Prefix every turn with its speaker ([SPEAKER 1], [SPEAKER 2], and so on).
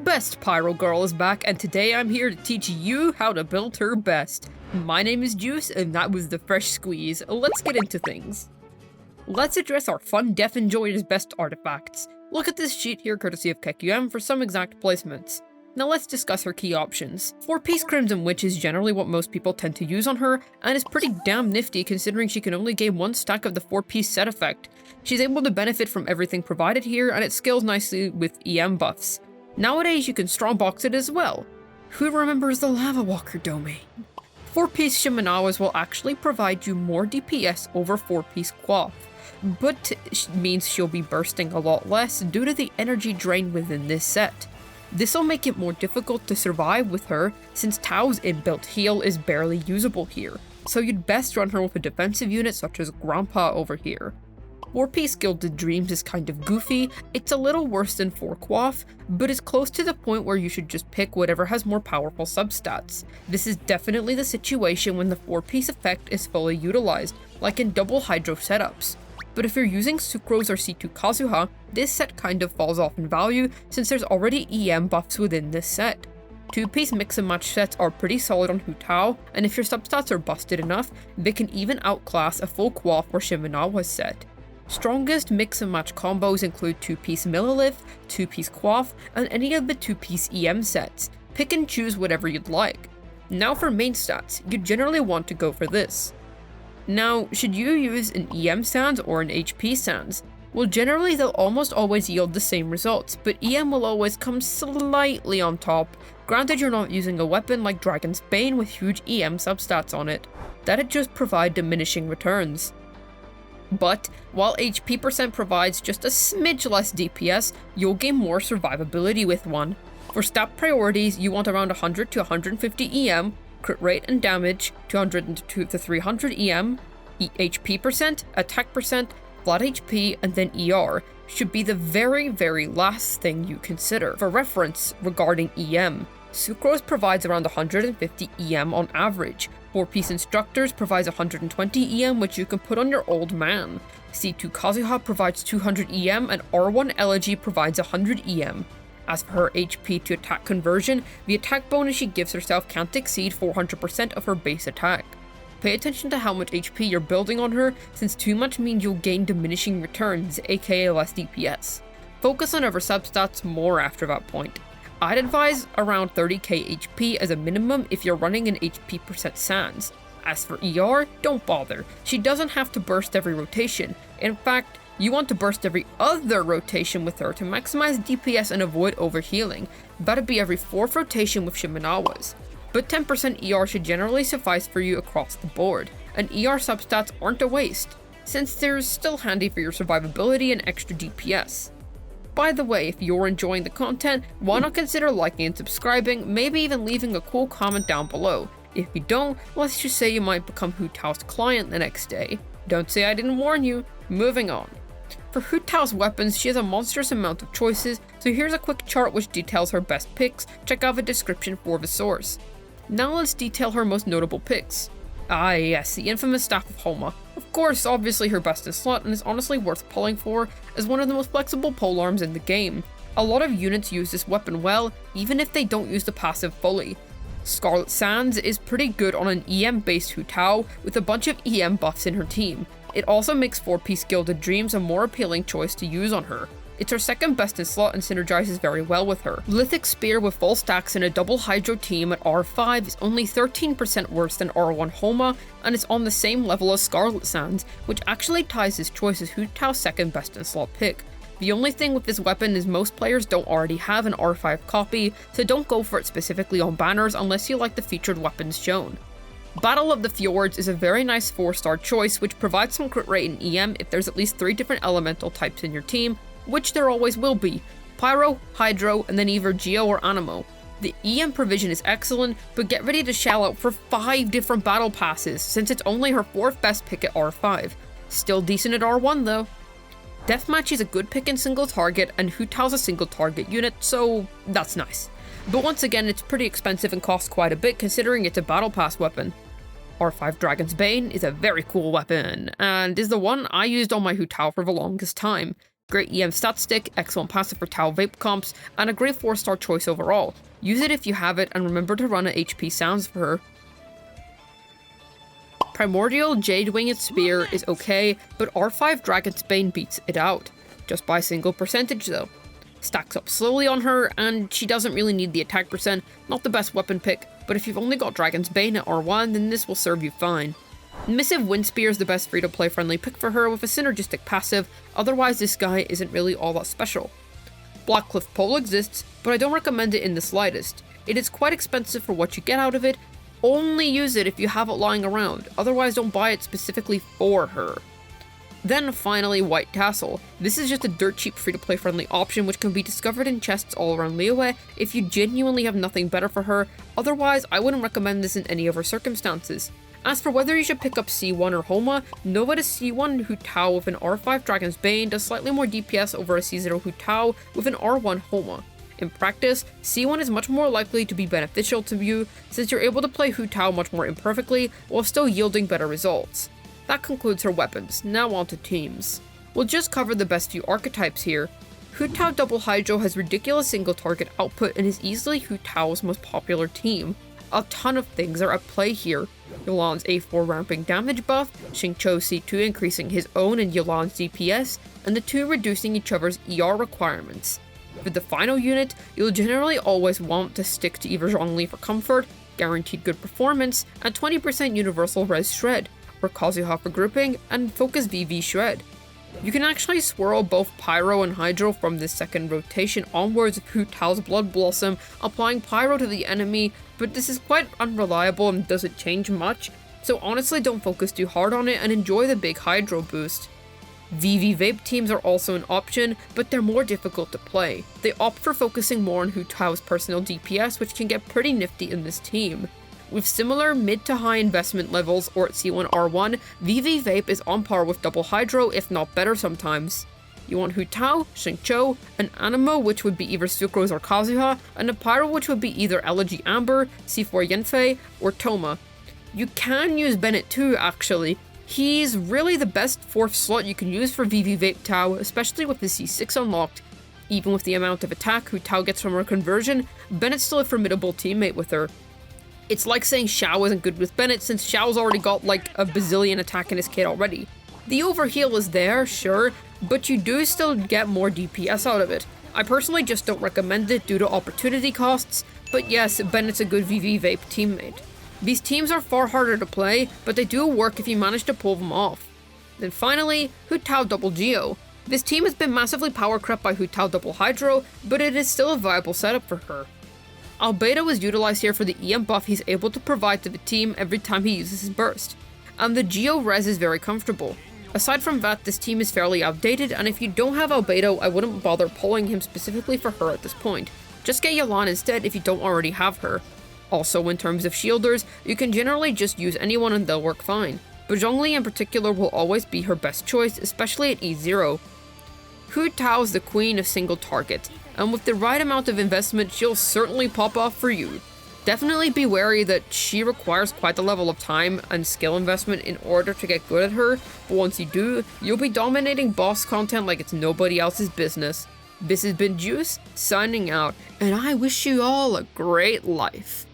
[SPEAKER 1] Best Pyro Girl is back, and today I'm here to teach you how to build her best. My name is Juice, and that was the fresh squeeze. Let's get into things. Let's address our fun, def, and joyous best artifacts. Look at this sheet here courtesy of KQM for some exact placements. Now let's discuss her key options. 4-piece Crimson Witch is generally what most people tend to use on her, and is pretty damn nifty considering she can only gain one stack of the 4-piece set effect. She's able to benefit from everything provided here, and it scales nicely with EM buffs. Nowadays you can strongbox it as well. Who remembers the Lava Walker domain? 4-piece Shimenawas will actually provide you more DPS over 4-piece Quaff, but means she'll be bursting a lot less due to the energy drain within this set. This'll make it more difficult to survive with her, since Tao's inbuilt heal is barely usable here, so you'd best run her with a defensive unit such as Grandpa over here. 4-piece Gilded Dreams is kind of goofy. It's a little worse than 4 Quaff, but is close to the point where you should just pick whatever has more powerful substats. This is definitely the situation when the 4-piece effect is fully utilized, like in double Hydro setups. But if you're using Sucrose or C2 Kazuha, this set kind of falls off in value since there's already EM buffs within this set. 2-piece mix and match sets are pretty solid on Hu Tao, and if your substats are busted enough, they can even outclass a full Quaff or Shimenawa set. Strongest mix and match combos include 2-piece Millilith, 2-piece Quaff, and any of the 2-piece EM sets. Pick and choose whatever you'd like. Now for main stats, you generally want to go for this. Now, should you use an EM sans or an HP sans? Well, generally they'll almost always yield the same results, but EM will always come slightly on top, granted you're not using a weapon like Dragon's Bane with huge EM substats on it. That'd just provide diminishing returns. But, while HP percent provides just a smidge less DPS, you'll gain more survivability with one. For stat priorities, you want around 100 to 150 EM, crit rate and damage, 200 to 300 EM, HP percent, attack percent, flat HP, and then ER should be the very last thing you consider. For reference, regarding EM, Sucrose provides around 150 EM on average. 4-piece Instructors provides 120 EM, which you can put on your old man. C2 Kazuha provides 200 EM, and R1 Elegy provides 100 EM. As for her HP to attack conversion, the attack bonus she gives herself can't exceed 400% of her base attack. Pay attention to how much HP you're building on her, since too much means you'll gain diminishing returns, aka less DPS. Focus on other substats more after that point. I'd advise around 30k HP as a minimum if you're running an HP percent sans. As for ER, don't bother. She doesn't have to burst every rotation. In fact, you want to burst every other rotation with her to maximize DPS and avoid overhealing. That'd be every 4th rotation with Shimenawas. But 10% ER should generally suffice for you across the board, and ER substats aren't a waste, since they're still handy for your survivability and extra DPS. By the way, if you're enjoying the content, why not consider liking and subscribing, maybe even leaving a cool comment down below. If you don't, let's just say you might become Hu Tao's client the next day. Don't say I didn't warn you. Moving on. For Hu Tao's weapons, she has a monstrous amount of choices, so here's a quick chart which details her best picks. Check out the description for the source. Now let's detail her most notable picks. Ah yes, the infamous Staff of Homa. Of course, obviously her best in slot, and is honestly worth pulling for as one of the most flexible polearms in the game. A lot of units use this weapon well, even if they don't use the passive fully. Scarlet Sands is pretty good on an EM based Hu Tao with a bunch of EM buffs in her team. It also makes 4-piece Gilded Dreams a more appealing choice to use on her. It's her second best in slot and synergizes very well with her. Lithic Spear with full stacks in a double Hydro team at R5 is only 13% worse than R1 Homa, and it's on the same level as Scarlet Sands, which actually ties this choice as Hu Tao's second best in slot pick. The only thing with this weapon is most players don't already have an R5 copy, so don't go for it specifically on banners unless you like the featured weapons shown. Battle of the Fjords is a very nice 4-star choice which provides some crit rate in EM if there's at least 3 different elemental types in your team, which there always will be: Pyro, Hydro, and then either Geo or Anemo. The EM provision is excellent, but get ready to shell out for 5 different battle passes since it's only her 4th best pick at R5. Still decent at R1 though. Deathmatch is a good pick in single target, and Hu Tao's a single target unit, so that's nice. But once again, it's pretty expensive and costs quite a bit considering it's a battle pass weapon. R5 Dragon's Bane is a very cool weapon, and is the one I used on my Hu Tao for the longest time. Great EM stat stick, excellent passive for Tao vape comps, and a great 4-star choice overall. Use it if you have it, and remember to run a HP sounds for her. Primordial Jade Winged Spear is okay, but R5 Dragon's Bane beats it out. Just by a single percentage though. Stacks up slowly on her, and she doesn't really need the attack percent, not the best weapon pick, but if you've only got Dragon's Bane at R1, then this will serve you fine. Missive Wind Spear is the best free-to-play friendly pick for her with a synergistic passive, otherwise this guy isn't really all that special. Blackcliff Pole exists, but I don't recommend it in the slightest. It is quite expensive for what you get out of it. Only use it if you have it lying around, otherwise don't buy it specifically for her. Then finally, White Tassel. This is just a dirt cheap free-to-play friendly option which can be discovered in chests all around Liyue if you genuinely have nothing better for her, otherwise I wouldn't recommend this in any of her circumstances. As for whether you should pick up C1 or Homa, know that a C1 Hu Tao with an R5 Dragon's Bane does slightly more DPS over a C0 Hu Tao with an R1 Homa. In practice, C1 is much more likely to be beneficial to you since you're able to play Hu Tao much more imperfectly while still yielding better results. That concludes her weapons, now on to teams. We'll just cover the best few archetypes here. Hu Tao Double Hydro has ridiculous single target output and is easily Hu Tao's most popular team. A ton of things are at play here. Yulan's A4 ramping damage buff, Xingqiu C2 increasing his own and Yulan's DPS, and the two reducing each other's ER requirements. For the final unit, you'll generally always want to stick to either Zhongli for comfort, guaranteed good performance, and 20% universal res shred, or Kazuha for grouping, and focus VV shred. You can actually swirl both Pyro and Hydro from this second rotation onwards with Hu Tao's Blood Blossom, applying Pyro to the enemy, but this is quite unreliable and doesn't change much, so honestly don't focus too hard on it and enjoy the big Hydro boost. VV Vape teams are also an option, but they're more difficult to play. They opt for focusing more on Hu Tao's personal DPS, which can get pretty nifty in this team. With similar mid to high investment levels or at C1 R1, VV Vape is on par with Double Hydro, if not better sometimes. You want Hu Tao, Xingqiu, an Anemo which would be either Sucrose or Kazuha, and a Pyro which would be either Elegy Amber, C4 Yanfei, or Toma. You can use Bennett too, actually. He's really the best 4th slot you can use for VV Vape Tao, especially with the C6 unlocked. Even with the amount of attack Hu Tao gets from her conversion, Bennett's still a formidable teammate with her. It's like saying Xiao isn't good with Bennett since Xiao's already got like a bazillion attack in his kit already. The overheal is there, sure, but you do still get more DPS out of it. I personally just don't recommend it due to opportunity costs, but yes, Bennett's a good VV Vape teammate. These teams are far harder to play, but they do work if you manage to pull them off. Then finally, Hu Tao Double Geo. This team has been massively power crept by Hu Tao Double Hydro, but it is still a viable setup for her. Albedo is utilized here for the EM buff he's able to provide to the team every time he uses his burst, and the Geo res is very comfortable. Aside from that, this team is fairly outdated, and if you don't have Albedo, I wouldn't bother pulling him specifically for her at this point. Just get Yelan instead if you don't already have her. Also, in terms of shielders, you can generally just use anyone and they'll work fine, but Zhongli in particular will always be her best choice, especially at E0. Hu Tao is the queen of single target, and with the right amount of investment, she'll certainly pop off for you. Definitely be wary that she requires quite a level of time and skill investment in order to get good at her, but once you do, you'll be dominating boss content like it's nobody else's business. This has been Juice, signing out, and I wish you all a great life.